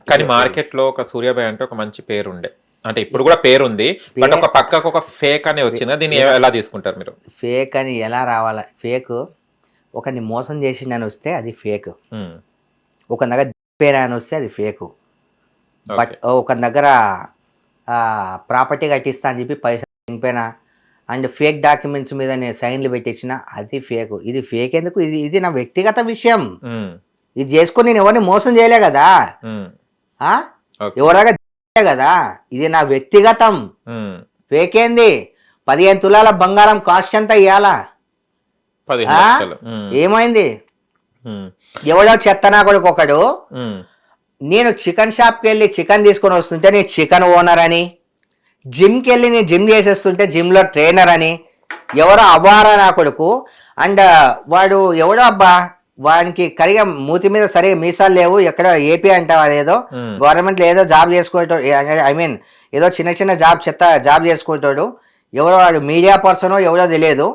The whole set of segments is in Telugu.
కానీ మార్కెట్ లో ఒక సూర్యాబాయ్ అంటే ఒక మంచి పేరు ఉండే, అంటే ఇప్పుడు కూడా పేరు ఉంది, బట్ ఒక పక్కకు ఒక ఫేక్ అనే వచ్చింది, దీన్ని ఎలా తీసుకుంటారు మీరు? ఫేక్ అని ఎలా రావాలా? ఫేక్ ఒకరిని మోసం చేసిండని వస్తే అది ఫేక్. ఒక దగ్గర పేరు అని వస్తే అది ఫేక్. బట్ ఒక దగ్గర ప్రాపర్టీ కట్టిస్తా అని చెప్పి పైసలు తినిపోయినా అండ్ ఫేక్ డాక్యుమెంట్స్ మీద నేను సైన్లు పెట్టించిన అది ఫేక్. ఇది ఫేక్ ఎందుకు? ఇది నా వ్యక్తిగత విషయం. ఇది చేసుకొని నేను ఎవరిని మోసం చేయలే కదా, ఎవరిదాకా కదా, ఇది నా వ్యక్తిగతం. ఫేక్ ఏంది? 15 తులాల బంగారం కాస్ట్ ఎంత ఇవ్వాలా? ఏమైంది? ఎవడో చెత్తనా కొడుకు ఒకడు నేను చికెన్ షాప్కి వెళ్ళి చికెన్ తీసుకొని వస్తుంటే నేను చికెన్ ఓనర్ అని, జిమ్కి వెళ్ళి నేను జిమ్ చేసేస్తుంటే జిమ్లో ట్రైనర్ అని, ఎవరో అవ్వారా నా కొడుకు. అండ్ వాడు ఎవడో అబ్బా, వానికి కరిగా మూతి మీద సరిగా మీసాలు లేవు, ఎక్కడ ఏపీ అంటావా ఏదో గవర్నమెంట్లో ఏదో జాబ్ చేసుకుంటాడు, ఐ మీన్ ఏదో చిన్న చిన్న జాబ్ చేసుకుంటాడు, ఎవరో వాడు మీడియా పర్సనో ఎవడో తెలియదు.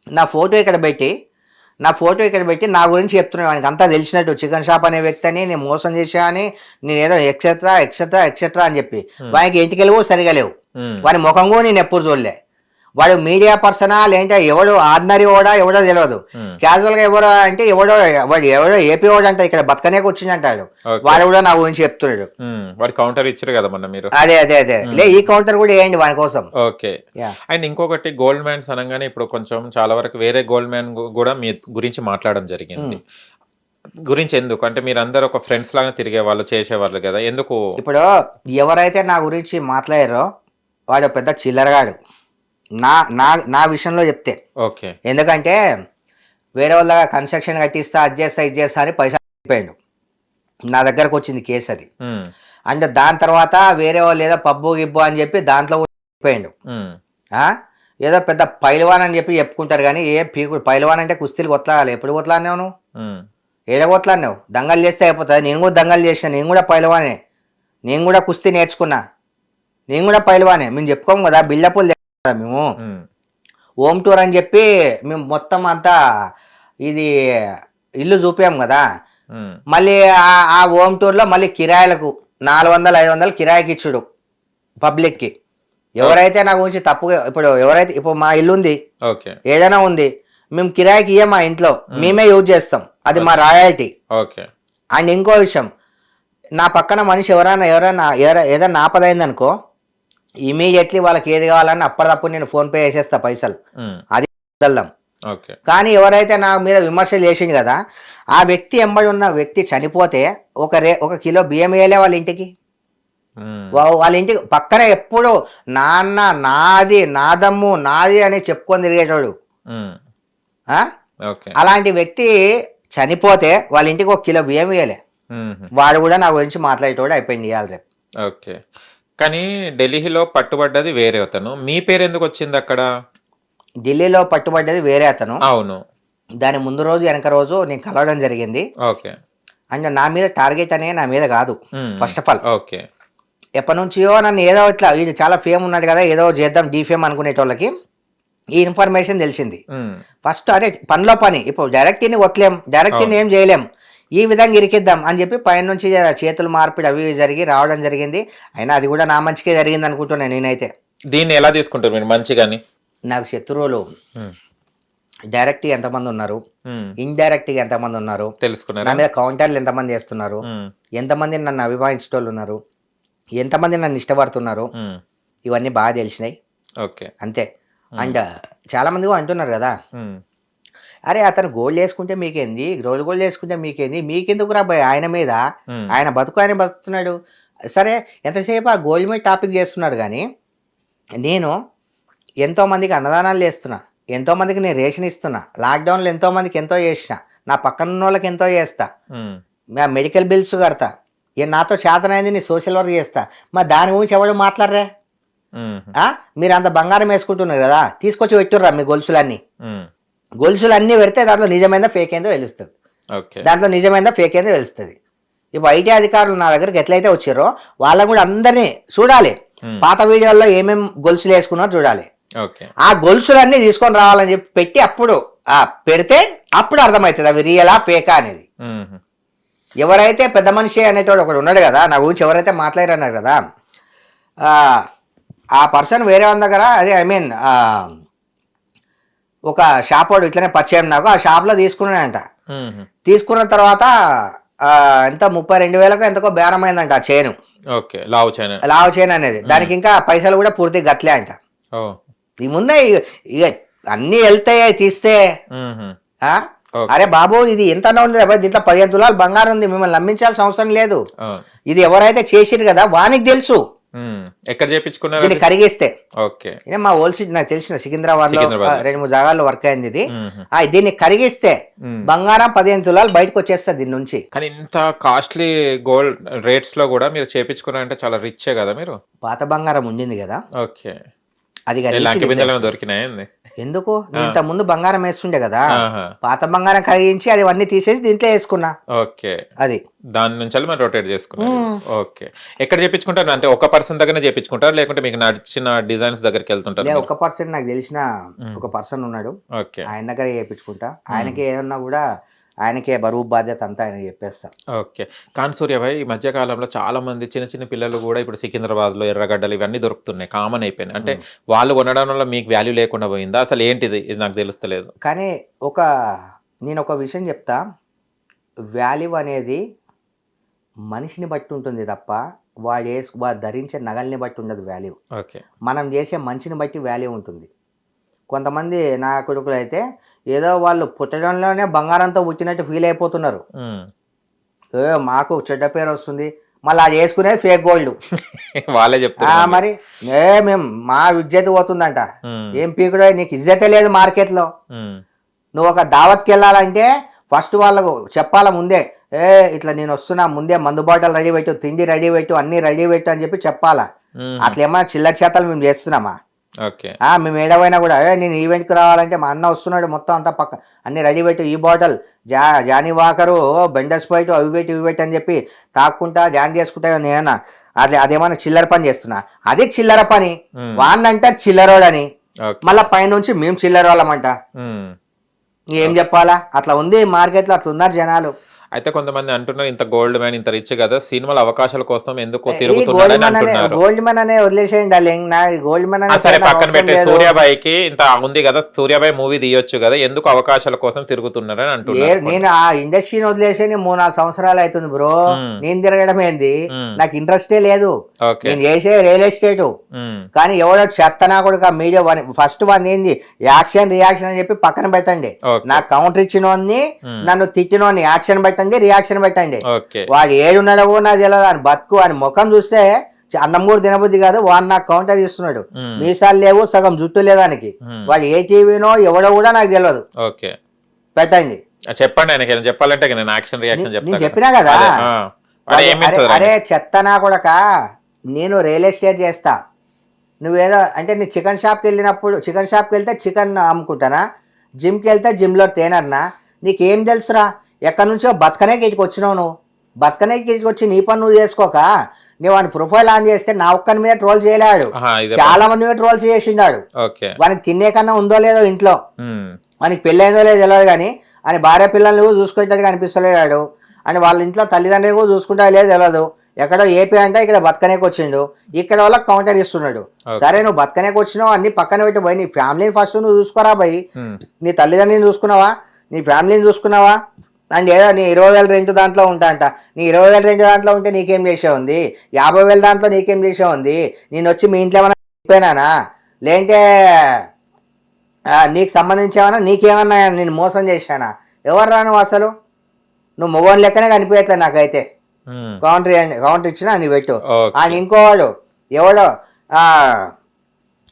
నా ఫోటో ఇక్కడ పెట్టి నా గురించి చెప్తున్నాడు, వానికి అంతా తెలిసినట్టు చికెన్ షాప్ అనే వ్యక్తి అని, నేను మోసం చేశా అని, నేను ఏదో ఎక్సెట్రా అని చెప్పి. వానికి ఇంటికి వెళ్ళి సరిగా లేవు, వాని ముఖం కూడా నేను ఎప్పుడు చూడలే. వాడు మీడియా పర్సనా లేదంటే ఎవడో ఆర్డినరీ ఓడా ఎవడో తెలియదు. క్యాజువల్ గా ఎవడో అంటే ఎవడో ఏపీ ఓడ అంటే ఇక్కడ బతకనే కూర్చుని అంటాడు, వాడు కూడా నా గురించి చెప్తున్నాడు. వాడు కౌంటర్ ఇచ్చారు కదా మొన్న మీరు. అదే లే ఈ కౌంటర్ కూడా వేయండి వాని కోసం. ఓకే. అండ్ ఇంకొకటి గోల్డ్ మ్యాన్స్ అనగానే ఇప్పుడు కొంచెం చాలా వరకు వేరే గోల్డ్ మ్యాన్ కూడా మీ గురించి మాట్లాడడం జరిగింది. గురించి ఎందుకు అంటే మీరు అందరు ఒక ఫ్రెండ్స్ లాగా తిరిగే వాళ్ళు చేసేవాళ్ళు కదా, ఎందుకు? ఇప్పుడు ఎవరైతే నా గురించి మాట్లాడారో వాడు పెద్ద చిల్లరగాడు నా విషయంలో చెప్తే. ఓకే. ఎందుకంటే వేరే వాళ్ళ కన్స్ట్రక్షన్ కట్టిస్తా ఇది చేస్తా అని పైసలు అయిపోయాడు, నా దగ్గరకు వచ్చింది కేసు అది. అంటే దాని తర్వాత వేరే వాళ్ళు ఏదో పబ్బు గిబ్బు అని చెప్పి దాంట్లో అయిపోయాడు. ఏదో పెద్ద పైల్వాన్ అని చెప్పి చెప్పుకుంటారు కానీ ఏ పీకుడు పైల్వాన్ అంటే కుస్తీలు కొట్లాడాలి. ఎప్పుడు కొట్లాడినావు నువ్వు? ఏదో కొట్లాడినావు? దంగలు చేస్తే అయిపోతుంది. నేను కూడా దంగలు చేసిన, నేను కూడా పైల్వానే, నేను కూడా కుస్తీ నేర్చుకున్నా, నేను కూడా పైల్వానే. మేము చెప్పుకోము కదా బిల్డపుల్ మేము. హోమ్ టూర్ అని చెప్పి మేము మొత్తం అంతా ఇది ఇల్లు చూపాము కదా, మళ్ళీ ఆ హోమ్ టూర్లో మళ్ళీ కిరాయిలకు 400-500 కిరాయికి ఇచ్చుడు పబ్లిక్కి. ఎవరైతే నా గురించి తప్పుగా ఇప్పుడు మా ఇల్లు ఉంది, ఏదైనా ఉంది, మేము కిరాయికి ఇయ్యం, మా ఇంట్లో మేమే యూజ్ చేస్తాం, అది మా రాయల్టీ. అండ్ ఇంకో విషయం, నా పక్కన మనిషి ఎవరైనా ఏదైనా ఆపదైంది అనుకో, ఇమీడియట్లీ వాళ్ళకి ఏది కావాలని అప్పటిదప్పుడు నేను ఫోన్ పే చేసేస్తా పైసలు, అది వదలం. కానీ ఎవరైతే నా మీద విమర్శలు చేసింది కదా, ఆ వ్యక్తి ఎంబడి ఉన్న వ్యక్తి చనిపోతే ఒక కిలో బియ్యం వేయలే వాళ్ళ ఇంటికి. వాళ్ళ ఇంటికి పక్కనే ఎప్పుడు నాన్న నాది నాదమ్ము నాది అని చెప్పుకొని తిరిగేటోడు. అలాంటి వ్యక్తి చనిపోతే వాళ్ళ ఇంటికి 1 కిలో బియ్యం వేయలే. వాడు కూడా నా గురించి మాట్లాడేటోడు అయిపోయింది ఇవాళ రేపు. ఓకే. కానీ ఢిల్లీలో పట్టుబడ్డది వేరే అతను, మీ పేరు ఎందుకు వచ్చింది అక్కడ? ఢిల్లీలో పట్టుబడ్డది వేరే అతను. అవును. దాని ముందు రోజు వెనక రోజు నేను కలవడం జరిగింది. ఓకే. అండ్ నా మీద టార్గెట్ అనే నా మీద కాదు ఫస్ట్ ఆఫ్ ఆల్. ఓకే. ఎప్పటి నుంచో నన్ను ఏదో ఇట్లా ఇది చాలా ఫేమ్ ఉన్నాడు కదా, ఏదో చేద్దాం డీఫేమ్ అనుకునేటోళ్ళకి ఈ ఇన్ఫర్మేషన్ తెలిసింది. ఫస్ట్ అదే పనిలో పని, ఇప్పుడు డైరెక్ట్ని వట్లేం, డైరెక్ట్ని ఏం చేయలేం, ఈ విధంగా ఇరికిద్దాం అని చెప్పి పైన నుంచి చేతులు మార్పిడి అవి జరిగి రావడం జరిగింది. అయినా అది కూడా నా మంచికే జరిగింది అనుకుంటున్నాను నేనైతే. దీన్ని ఎలా తీసుకుంటారు మీరు మంచిగాని? నాకు శత్రువులు డైరెక్ట్ ఎంతమంది ఉన్నారు, ఇండైరెక్ట్ గా ఎంతమంది ఉన్నారు తెలుసుకున్నారు. నా మీద కౌంటర్లు ఎంతమంది వేస్తున్నారు, ఎంతమంది నన్ను అభిమానించేటోళ్ళు ఉన్నారు, ఎంతమంది నన్ను ఇష్టపడుతున్నారు, ఇవన్నీ బాగా తెలిసినాయి. ఓకే. అంతే. అండ్ చాలా మంది అంటున్నారు కదా, అరే అతను గోల్డ్ వేసుకుంటే మీకేంది, గోల్డ్ వేసుకుంటే మీకెందుకు రాబోయే, ఆయన మీద ఆయన బతుకుతున్నాడు. సరే ఎంతసేపు ఆ గోల్డ్ మీద టాపిక్ చేస్తున్నాడు, కానీ నేను ఎంతోమందికి అన్నదానాలు చేస్తున్నా, ఎంతోమందికి నేను రేషన్ ఇస్తున్నా, లాక్డౌన్లో ఎంతోమందికి ఎంతో చేసిన, నా పక్కన ఉన్న వాళ్ళకి ఎంతో చేస్తా, మెడికల్ బిల్స్ కడతా, నాతో చేతనైంది నీ సోషల్ వర్క్ చేస్తా. మరి దాని గురించి ఎవరు మాట్లాడరా? మీరు అంత బంగారం వేసుకుంటున్నారు కదా, తీసుకొచ్చి పెట్టుర్రా మీ గొలుసులన్నీ పెడితే దాంట్లో నిజమైందా ఫేక్ ఏందో తెలుస్తుంది. ఇప్పుడు ఐటీ అధికారులు నా దగ్గరికి ఎట్లయితే వచ్చారో వాళ్ళకు కూడా అందరినీ చూడాలి, పాత వీడియోల్లో ఏమేమి గొలుసులు వేసుకున్నారో చూడాలి. ఆ గొలుసులన్నీ తీసుకొని రావాలని చెప్పి పెట్టి అప్పుడు పెడితే అప్పుడు అర్థమవుతుంది అవి రియలా ఫేకా అనేది. ఎవరైతే పెద్ద మనిషి అనేటోడు ఒకడు ఉన్నాడు కదా, నా గురించి ఎవరైతే మాట్లాడారన్నారు కదా, ఆ పర్సన్ వేరే వాళ్ళ దగ్గర అదే ఐ మీన్ ఒక షాప్ వాడు ఇట్లనే పరిచయం నాకు, ఆ షాప్లో తీసుకున్నానంట. తీసుకున్న తర్వాత ఎంత 32,000 ఎంతకో బేరం అయిందంట ఆ చైన్. ఓకే, లావు చైన్ అనేది. దానికి ఇంకా పైసలు కూడా పూర్తిగా గట్లే అంట. ఈ ముందే ఇక అన్ని వెళ్తాయి తీస్తే, అరే బాబు ఇది ఎంత ఉంది, దీంట్లో 15 తులాలు బంగారం ఉంది, మిమ్మల్ని నమ్మించాల్సిన అవసరం లేదు. ఇది ఎవరైతే చేసిరు కదా వానికి తెలుసు ఎక్కడ చేపించుకున్నారు దీన్ని కరిగిస్తే. ఓకే, మా హోల్సేల్ నాకు తెలిసిన సికింద్రాబాద్ లో 2-3 జాగాల్లో వర్క్ అయింది ఇది. దీన్ని కరిగిస్తే బంగారం 15 తులాలు బయటకు వచ్చేస్తుంది దీని నుంచి. కానీ ఇంత కాస్ట్లీ గోల్డ్ రేట్స్ లో కూడా మీరు చేపించుకున్నారంటే చాలా రిచ్ కదా మీరు. పాత బంగారం ఉండింది కదా, ఓకే, అది దొరికినాయండి. ఎందుకు ఇంత ముందు బంగారం వేస్తుండే కదా, పాత బంగారం కరిగించి అది అన్ని తీసేసి దీంట్లో వేసుకున్నా. ఓకే, అది దాని నుంచి మనం రొటేట్ చేసుకున్నాం. ఓకే, ఎక్కడ చేపించుకుంటారు అంటే ఒక పర్సన్ దగ్గర చేపించుకుంటారు లేకుంటే మీకు నచ్చిన డిజైన్స్ దగ్గరికి వెళ్తుంటారు? ఒక పర్సన్ నాకు తెలిసిన ఒక పర్సన్ ఉన్నాడు, ఆయన దగ్గర చేయించుకుంటా. ఆయనకి ఏదన్నా కూడా ఆయనకే బరువు బాధ్యత అంతా ఆయన చెప్పేస్తా. ఓకే, కానీ సూర్యభాయ్ ఈ మధ్య కాలంలో చాలా మంది చిన్న చిన్న పిల్లలు కూడా ఇప్పుడు సికింద్రాబాద్ లో ఎర్రగడ్డలు ఇవన్నీ దొరుకుతున్నాయి, కామన్ అయిపోయినాయి. అంటే వాళ్ళు కొనడం వల్ల మీకు వాల్యూ లేకుండా పోయిందా? అసలు ఏంటిది ఇది నాకు తెలుస్తలేదు. కానీ నేను ఒక విషయం చెప్తా, వాల్యూ అనేది మనిషిని బట్టి ఉంటుంది తప్ప వాడు ధరించే నగల్ని బట్టి ఉండదు వాల్యూ. ఓకే, మనం చేసే మంచిని బట్టి వాల్యూ ఉంటుంది. కొంతమంది నా కొడుకులు అయితే ఏదో వాళ్ళు పుట్టడంలోనే బంగారంతో పుట్టినట్టు ఫీల్ అయిపోతున్నారు. మాకు చెడ్డ పేరు వస్తుంది, మళ్ళీ అది వేసుకునేది ఫేక్ గోల్డ్. వాళ్ళే చెప్తారు మరి మేము మా ఇజ్జత్ పోతుందంట. ఏం పీకుడో, నీకు ఇజ్జతే లేదు మార్కెట్లో. నువ్వు ఒక దావత్కి వెళ్ళాలంటే ఫస్ట్ వాళ్ళకు చెప్పాల ముందే, ఇట్లా నేను వస్తున్నా, ముందే మందు బాటలు రెడీ పెట్టు, తిండి రెడీ పెట్టు, అన్ని రెడీ పెట్టు అని చెప్పి చెప్పాలా. అట్లా ఏమన్నా చిల్లర చేతలు మేము చేస్తున్నామా? మేము ఏడవైనా కూడా నేను ఈవెంట్కి రావాలంటే మా అన్న వస్తున్నాడు, మొత్తం అంతా పక్క అన్ని రెడీ పెట్టు, ఈ బాటిల్ జానీ వాకరు, బెండర్స్ బయట అవి పెట్టి అని చెప్పి తాక్కుంటా ధ్యాన్ చేసుకుంటా. నేనన్నా అదేమన్నా చిల్లర పని చేస్తున్నా? అదే చిల్లర పని. వాడిని అంటారు చిల్లరోడని, మళ్ళా పైనుంచి మేము చిల్లర వాళ్ళమంట. ఏం చెప్పాలా? అట్లా ఉంది మార్కెట్లో, అట్లా ఉన్నారు జనాలు. అయితే కొంతమంది అంటున్నారు ఇంత గోల్డ్ మ్యాన్ ఇంత రిచ్ కదా, సినిమాల అవకాశాల కోసం ఎందుకు తిరుగుతున్నాడు అంటున్నారు. గోల్డ్ మ్యాన్ అనే వదిలేసేయండి డార్లింగ్, నా గోల్డ్ మ్యాన్ అనే సరే పక్కన పెట్టే, సూర్యాబాయికి ఇంత ఉంది కదా, సూర్యాబాయి మూవీ తీయొచ్చు కదా, ఎందుకు అవకాశాల కోసం తిరుగుతున్నారని అంటున్నారు. నేను ఆ ఇండస్ట్రీని వదిలేసి 3-4 సంవత్సరాలు అవుతుంది బ్రో. నేను తిరగడం ఏంది, నాకు ఇంట్రెస్టే లేదు. నేను చేసే రియల్ ఎస్టేట్. కానీ ఎవడో చెత్తనా కూడా మీడియా ఫస్ట్ వన్ ఏంది యాక్షన్ రియాక్షన్ అని చెప్పి పక్కన పెట్టండి. నాకు కౌంటర్ ఇచ్చినోని, నన్ను తిట్టినోని యాక్షన్ పెట్టండి, రియాక్షన్ పెట్టండి. వాడు ఏడున్నాడో కూడా నాకు తెలియదు. అని బతుకు అని ముఖం చూస్తే అన్నం కూడా తినబుద్ధి కాదు. వాడు నాకు కౌంటర్ ఇస్తున్నాడు, మీసాలు లేవు, సగం జుట్టు లేదానికి. వాడు ఏ టీవీనో ఎవడో కూడా నాకు తెలియదు. పెట్టండి, చెప్పండి ఆయనకి చెప్పాలంటే నేను యాక్షన్ రియాక్షన్ నేను చెప్పినా కదా. అరే చెత్తనా కొడక, నేను రియల్ ఎస్టేట్ చేస్తా, నువ్వేదో అంటే నీ చికెన్ షాప్కి వెళ్ళినప్పుడు చికెన్ షాప్కి వెళ్తే చికెన్ అమ్ముకుంటానా, జిమ్కి వెళ్తే జిమ్లో ట్రైనర్నా? నీకేం తెలుసురా? ఎక్కడి నుంచో బతకనే కేజీకి వచ్చినావు నువ్వు. బతకనే కేజీకి వచ్చి నీ పని నువ్వు చేసుకోక నువ్వు వాని ప్రొఫైల్ ఆన్ చేస్తే నా ఒక్కని మీద ట్రోల్ చేయలేడు, చాలా మంది మీద ట్రోల్ చేసిండాడు. వానికి తినే కన్నా ఉందో లేదో ఇంట్లో, వానికి పెళ్ళైందో లేదో తెలియదు, కానీ అని భార్య పిల్లల్ని కూడా చూసుకుంటే కనిపిస్తలేడు, అని వాళ్ళ ఇంట్లో తల్లిదండ్రులు కూడా చూసుకుంటా లేదు తెలియదు. ఎక్కడో ఏపీ అంటే ఇక్కడ బతకనేకి వచ్చిండు, ఇక్కడ వాళ్ళకి కౌంటర్ ఇస్తున్నాడు. సరే నువ్వు బతకనేకి వచ్చినావు, అన్ని పక్కన పెట్టి పోయి నీ ఫ్యామిలీని ఫస్ట్ నువ్వు చూసుకోరా పోయి. నీ తల్లిదండ్రులను చూసుకున్నావా, నీ ఫ్యామిలీని చూసుకున్నావా? అండ్ ఏదో నీ 20,000 రెంట్ దాంట్లో ఉంటా అంట. నీ 20,000 రెంట్ దాంట్లో ఉంటే నీకేం చేసే ఉంది? 50,000 దాంట్లో నీకేం చేసే ఉంది? నేను వచ్చి మీ ఇంట్లో ఏమన్నా చెప్పానా, లేదంటే నీకు సంబంధించేమన్నా, నీకేమన్నా నేను మోసం చేశానా? ఎవరు రా నువ్వు అసలు? నువ్వు మొగోని లెక్కనే కనిపించట్లే నాకైతే. కౌంటర్ ఇచ్చినా నీ పెట్టు. అని ఇంకోవాడు ఎవడో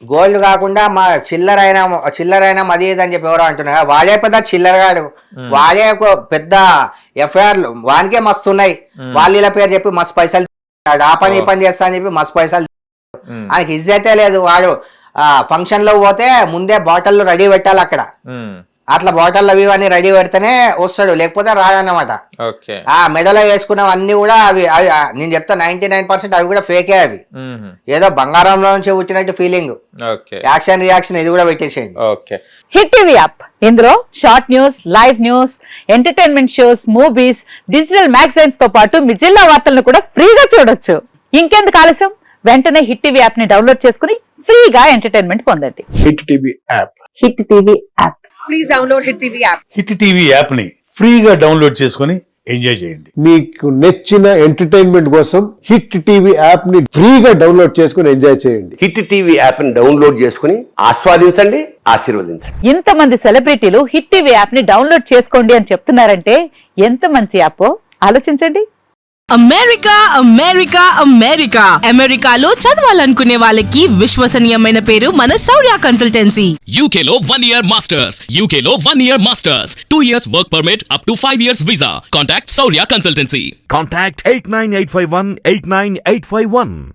గోల్డ్ కాకుండా మా చిల్లరైనా మది అని చెప్పి ఎవరో అంటున్నారు. వాడే పెద్ద చిల్లరగాడు, వాడే పెద్ద ఎఫ్ఐఆర్లు వానికే మస్తు ఉన్నాయి. వాళ్ళ పేరు చెప్పి మస్తు పైసలు, ఆ పని ఈ పని చేస్తా అని చెప్పి మస్తు పైసలు. ఆయనకి ఇజ్జతే లేదు. వాడు ఫంక్షన్ లో పోతే ముందే బాటిల్ రెడీ పెట్టాలి అక్కడ. అట్లా బాటిల్ అవి ఇవన్నీ రెడీ పెడితేనే వస్తాడు, లేకపోతే రాడన్నమాట. ఓకే. ఆ మెడలో వేసుకున్నవన్నీ కూడా అవి నేను చెప్తా 99% అవి కూడా ఫేకే. అవి ఏదో బంగారంలో నుంచి పుట్టినట్టు ఫీలింగ్. ఓకే. యాక్షన్ రియాక్షన్ ఇది కూడా పెట్టేసేయండి. ఓకే. హిట్ టీవీ యాప్ ఇందులో short news, live news, entertainment shows, movies, digital magazines తో పాటు మీ జిల్లా వార్తలను కూడా ఫ్రీగా చూడొచ్చు. ఇంకెందుకు ఆలస్యం, వెంటనే హిట్ టీవీ యాప్ ని డౌన్లోడ్ చేసుకుని ఫ్రీగా ఎంటర్టైన్మెంట్ పొందండి. Hit TV app. Hit TV app. Please download Hit TV app. Hit TV app ని ఫ్రీగా డౌన్లోడ్ చేసుకుని ఎంజాయ్ చేయండి. మీకు నచ్చిన ఎంటర్టైన్మెంట్ కోసం హిట్ టీవీ యాప్ ని ఫ్రీగా డౌన్లోడ్ చేసుకుని ఎంజాయ్ చేయండి. హిట్ టీవీ యాప్ ని డౌన్లోడ్ చేసుకుని ఆస్వాదించండి, ఆశీర్వదించండి. ఇంతమంది సెలబ్రిటీలు హిట్ టీవీ యాప్ ని డౌన్లోడ్ చేసుకోండి అని చెప్తున్నారంటే ఎంత మంచి యాప్ ఆలోచించండి. అమెరికా అమెరికా అమెరికా అమెరికాలో చదవాలనుకునే వాళ్ళకి విశ్వసనీయమైన పేరు మన శౌర్య కన్సల్టెన్సీ. UK లో 1 year masters. UK లో 1 year masters. 2 years work permit up to 5 years visa. Contact Saurya Consultancy. Contact 89851 89851.